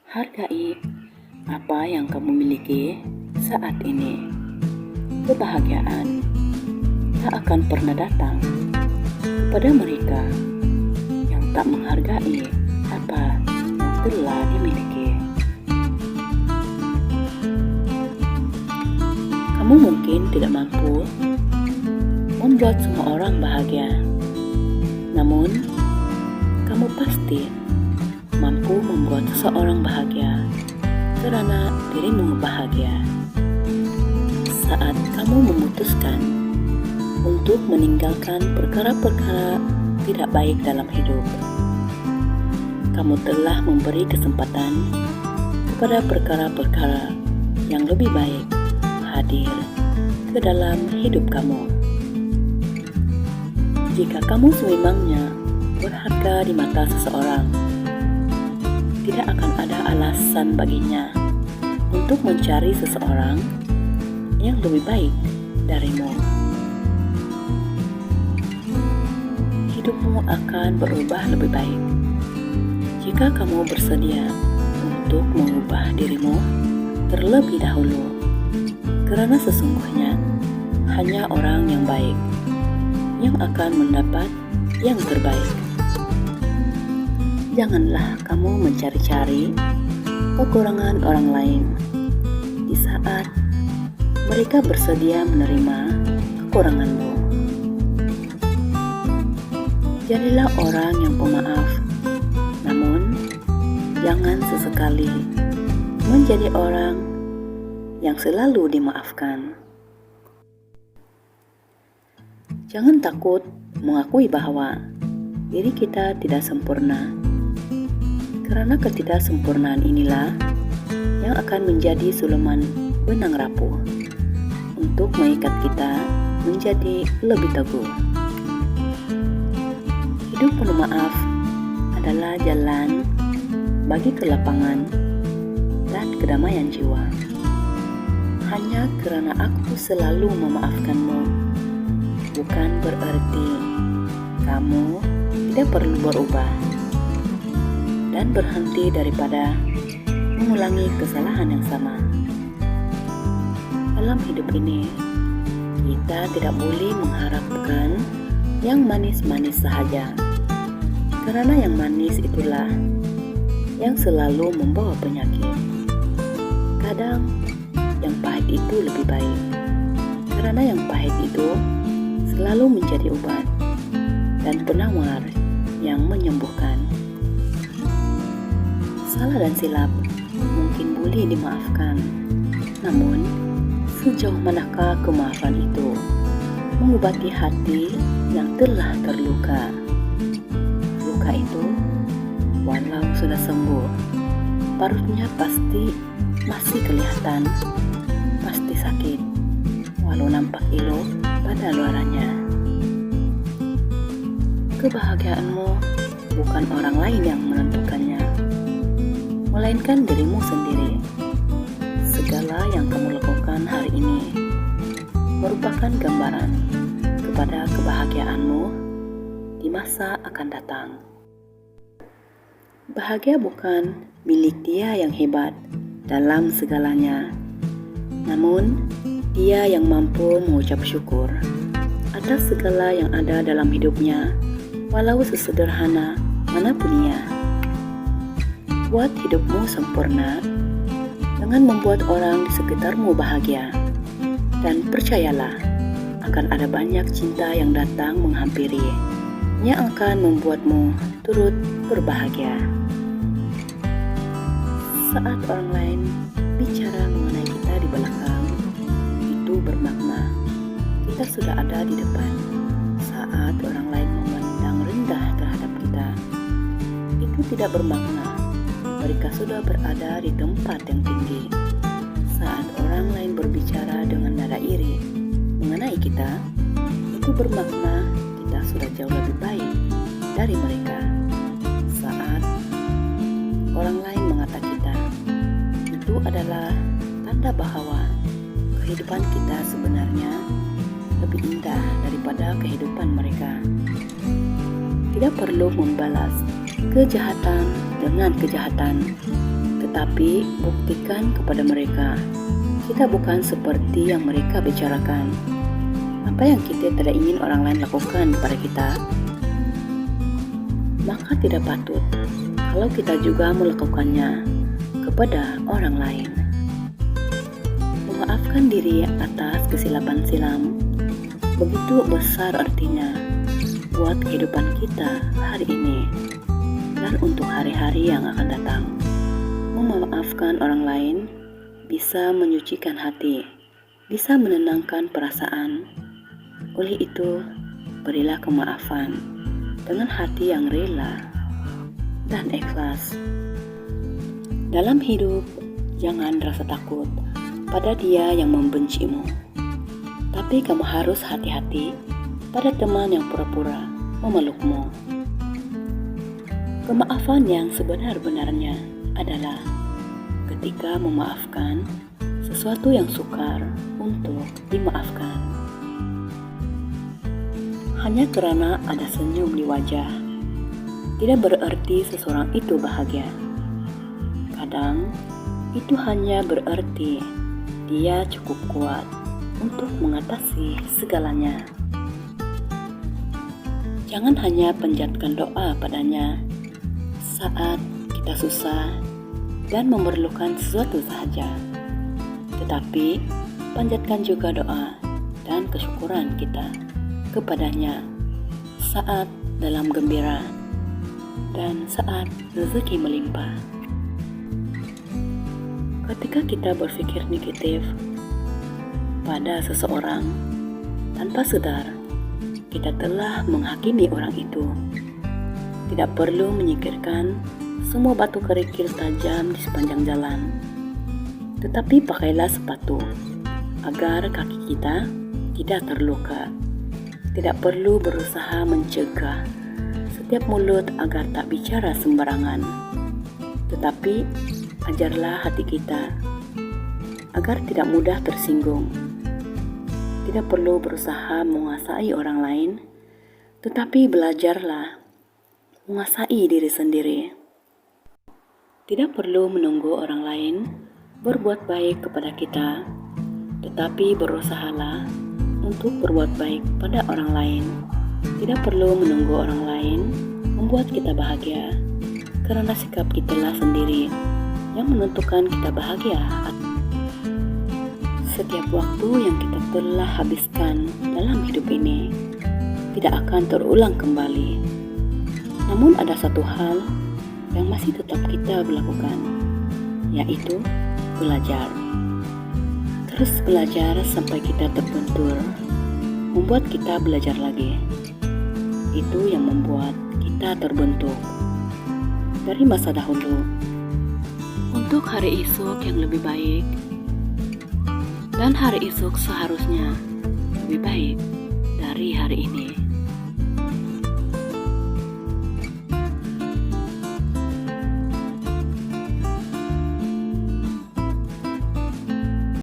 Hargai apa yang kamu miliki saat ini. Kebahagiaan tak akan pernah datang kepada mereka yang tak menghargai apa yang telah dimiliki. Kamu mungkin tidak mampu membuat semua orang bahagia, namun kamu pasti mampu membuat seseorang bahagia karena dirimu bahagia. Saat kamu memutuskan untuk meninggalkan perkara-perkara tidak baik dalam hidup, kamu telah memberi kesempatan kepada perkara-perkara yang lebih baik hadir ke dalam hidup kamu. Jika kamu sememangnya berharga di mata seseorang, tidak akan ada alasan baginya untuk mencari seseorang yang lebih baik darimu. Hidupmu akan berubah lebih baik jika kamu bersedia untuk mengubah dirimu terlebih dahulu, karena sesungguhnya hanya orang yang baik yang akan mendapat yang terbaik. Janganlah kamu mencari-cari kekurangan orang lain di saat mereka bersedia menerima kekuranganmu. Jadilah orang yang pemaaf, namun jangan sesekali menjadi orang yang selalu dimaafkan. Jangan takut mengakui bahwa diri kita tidak sempurna, karena ketidaksempurnaan inilah yang akan menjadi sulaman benang rapuh untuk mengikat kita menjadi lebih teguh. Hidup penuh maaf adalah jalan bagi kelapangan dan kedamaian jiwa. Hanya karena aku selalu memaafkanmu, bukan berarti kamu tidak perlu berubah dan berhenti daripada mengulangi kesalahan yang sama. Dalam hidup ini, kita tidak boleh mengharapkan yang manis-manis sahaja, karena yang manis itulah yang selalu membawa penyakit. Kadang yang pahit itu lebih baik, karena yang pahit itu selalu menjadi obat dan penawar yang menyembuhkan. Salah dan silap mungkin boleh dimaafkan, namun sejauh manakah kemaafan itu mengobati hati yang telah terluka? Luka itu, walau sudah sembuh, parutnya pasti masih kelihatan, pasti sakit, walau nampak elok pada luarannya. Kebahagiaanmu bukan orang lain yang menentukannya, melainkan dirimu sendiri. Segala yang kamu lakukan hari ini merupakan gambaran kepada kebahagiaanmu di masa akan datang. Bahagia bukan milik dia yang hebat dalam segalanya, namun dia yang mampu mengucap syukur atas segala yang ada dalam hidupnya, walau sesederhana manapun ia. Buat hidupmu sempurna dengan membuat orang di sekitarmu bahagia, dan percayalah akan ada banyak cinta yang datang menghampiri yang akan membuatmu turut berbahagia. Saat orang lain bicara mengenai kita di belakang, itu bermakna kita sudah ada di depan. Saat orang lain memandang rendah terhadap kita, itu tidak bermakna mereka sudah berada di tempat yang tinggi. Saat orang lain berbicara dengan nada iri mengenai kita, itu bermakna kita sudah jauh lebih baik dari mereka. Saat orang lain mengata kita, itu adalah tanda bahwa kehidupan kita sebenarnya lebih indah daripada kehidupan mereka. Tidak perlu membalas kejahatan dengan kejahatan, Tetapi buktikan kepada mereka, kita bukan seperti yang mereka bicarakan. Apa yang kita tidak ingin orang lain lakukan kepada kita, maka tidak patut kalau kita juga melakukannya kepada orang lain. Memaafkan diri atas kesilapan silam begitu besar artinya buat kehidupan kita hari ini dan untuk hari-hari yang akan datang. Memaafkan orang lain bisa menyucikan hati, bisa menenangkan perasaan. Oleh itu, berilah kemaafan dengan hati yang rela dan ikhlas. Dalam hidup, jangan rasa takut pada dia yang membencimu. Tapi kamu harus hati-hati pada teman yang pura-pura memelukmu. Kemaafan yang sebenar-benarnya adalah ketika memaafkan sesuatu yang sukar untuk dimaafkan. Hanya karena ada senyum di wajah, tidak berarti seseorang itu bahagia. Kadang, itu hanya berarti dia cukup kuat untuk mengatasi segalanya. Jangan hanya panjatkan doa padanya saat kita susah dan memerlukan sesuatu saja, tetapi panjatkan juga doa dan kesyukuran kita kepadanya saat dalam gembira dan saat rezeki melimpah. Ketika kita berpikir negatif pada seseorang, tanpa sadar kita telah menghakimi orang itu. Tidak perlu menyingkirkan semua batu kerikil tajam di sepanjang jalan, tetapi pakailah sepatu agar kaki kita tidak terluka. Tidak perlu berusaha mencegah setiap mulut agar tak bicara sembarangan, tetapi ajarlah hati kita agar tidak mudah tersinggung. Tidak perlu berusaha menguasai orang lain, tetapi belajarlah menguasai diri sendiri. Tidak perlu menunggu orang lain berbuat baik kepada kita, tetapi berusahalah untuk berbuat baik pada orang lain. Tidak perlu menunggu orang lain membuat kita bahagia, karena sikap kitalah sendiri yang menentukan kita bahagia. Setiap waktu yang kita telah habiskan dalam hidup ini tidak akan terulang kembali. Namun ada satu hal yang masih tetap kita lakukan, yaitu belajar. Terus belajar sampai kita terbentur, membuat kita belajar lagi. Itu yang membuat kita terbentuk dari masa dahulu untuk hari esok yang lebih baik, dan hari esok seharusnya lebih baik dari hari ini.